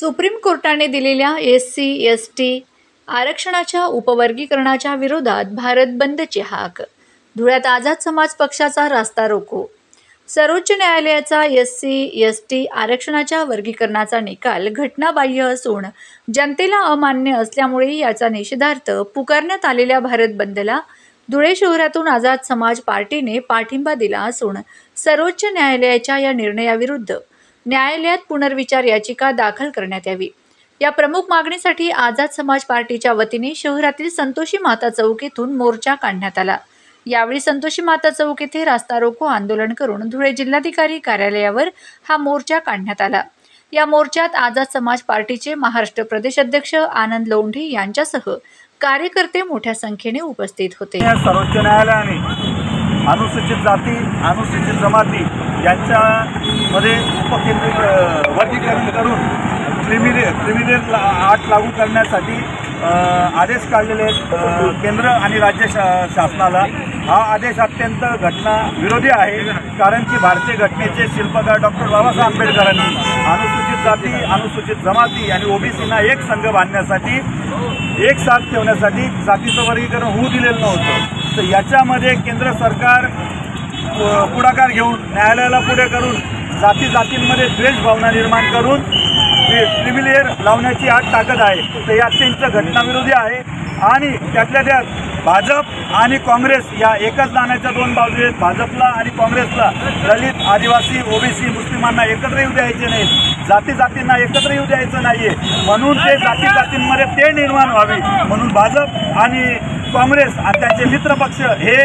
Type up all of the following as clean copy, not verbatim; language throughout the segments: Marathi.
सुप्रीम कोर्टाने दिलेल्या SC/ST आरक्षणाच्या उपवर्गीकरणाच्या विरोधात भारत बंदची हाक. धुळ्यात आझाद समाज पक्षाचा रास्ता रोको. सर्वोच्च न्यायालयाचा SC/ST आरक्षणाच्या वर्गीकरणाचा निकाल घटनाबाह्य असून जनतेला अमान्य असल्यामुळे याचा निषेधार्थ पुकारण्यात आलेल्या भारत बंदला धुळे शहरातून आझाद समाज पार्टीने पाठिंबा दिला असून सर्वोच्च न्यायालयाच्या या निर्णयाविरुद्ध न्यायालयात पुनर्विचार याचिका दाखल करण्यात यावी, या प्रमुख मागणीसाठी आझाद समाज पार्टीच्या वतीने शहरातील संतोषी माता चौक येथून मोर्चा काढण्यात आला. यावेळी संतोषी माता चौक येथे रास्ता रोको आंदोलन करून धुळे जिल्हाधिकारी कार्यालयावर हा मोर्चा काढण्यात आला. या मोर्चात आझाद समाज पार्टीचे महाराष्ट्र प्रदेश अध्यक्ष आनंद लोंढे यांच्यासह कार्यकर्ते मोठ्या संख्येने उपस्थित होते. सर्वोच्च न्यायालयाने अनुसूचित जाती अनुसूचित जमाती यांच्यामध्ये वर्गीकरण करून क्रिमिनल ॲक्ट लागू करण्यासाठी आदेश काढलेले आहेत केंद्र आणि राज्य शासनाला. हा आदेश अत्यंत घटना विरोधी आहे, कारण की भारतीय घटनेचे शिल्पकार डॉक्टर बाबासाहेब आंबेडकरांनी अनुसूचित जाती अनुसूचित जमाती आणि OBCना एक संघ बांधण्यासाठी एक साथ ठेवण्यासाठी जातीचं वर्गीकरण होऊ दिलेलं नव्हतं. तर याच्यामध्ये केंद्र सरकार पुढाकार घेऊन न्यायालयाला पुढे करून जातींमध्ये द्वेष भावना निर्माण करून क्रिमिनल लावण्याची आत टाकत आहे. तर या अत्यंत घटनाविरोधी आहे आणि त्यातल्या त्यात भाजप आणि काँग्रेस या एकाच नाण्याच्या दोन बाजू आहेत. भाजपला आणि काँग्रेसला दलित आदिवासी OBC मुस्लिमांना एकत्र येऊ द्यायचे नाहीत, जातींना एकत्र येऊ द्यायचं नाहीये. म्हणून ते जातींमध्ये तेढ निर्माण व्हावी म्हणून भाजप आणि काँग्रेस आणि त्यांचे मित्रपक्ष हे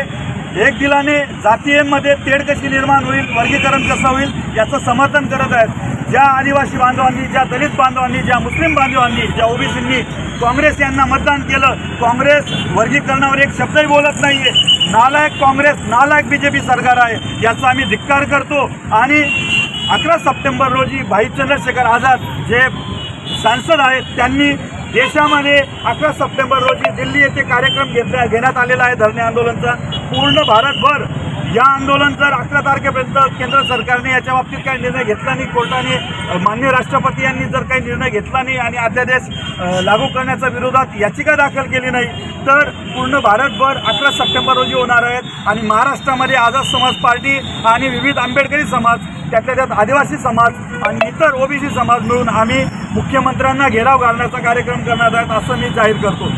एक दिलाने जातींमध्ये तेढ कशी निर्माण होईल, वर्गीकरण कसं होईल याचं समर्थन करत आहेत. ज्या आदिवासी बांधवांनी, ज्या दलित बांधवांनी, ज्या मुस्लिम बांधवांनी, ज्या OBCंनी काँग्रेस यांना मतदान केलं, काँग्रेस वर्गीकरणावर एक शब्दही बोलत नाहीये. नालायक काँग्रेस, नालायक BJP सरकार आहे, याचा आम्ही धिक्कार करतो. आणि 11 सप्टेंबर रोजी भाई चंद्रशेखर आझाद जे सांसद आहेत त्यांनी देशामध्ये 11 सप्टेंबर रोजी दिल्ली येथे कार्यक्रम घेण्यात आलेला आहे धरणे आंदोलनचा. पूर्ण भारतभर या आंदोलन जर 11 तारखेपर्यंत केंद्र सरकारने याच्या बाबतीत काही निर्णय घेतला नाही, कोर्टाने माननीय राष्ट्रपती यांनी जर काही निर्णय घेतला नाही आणि अध्यादेश लागू करण्याच्या विरोधात याचिका दाखल केली नाही, तर पूर्ण भारतभर 11 सप्टेंबर रोजी होणार आहेत. आणि महाराष्ट्रामध्ये आझाद समाज पार्टी आणि विविध आंबेडकरी समाज, त्यातल्या त्यात आदिवासी समाज आणि इतर OBC समाज मिळून आम्ही मुख्यमंत्र्यांना घेराव घालण्याचा कार्यक्रम करणार आहेत असं मी जाहीर करतो.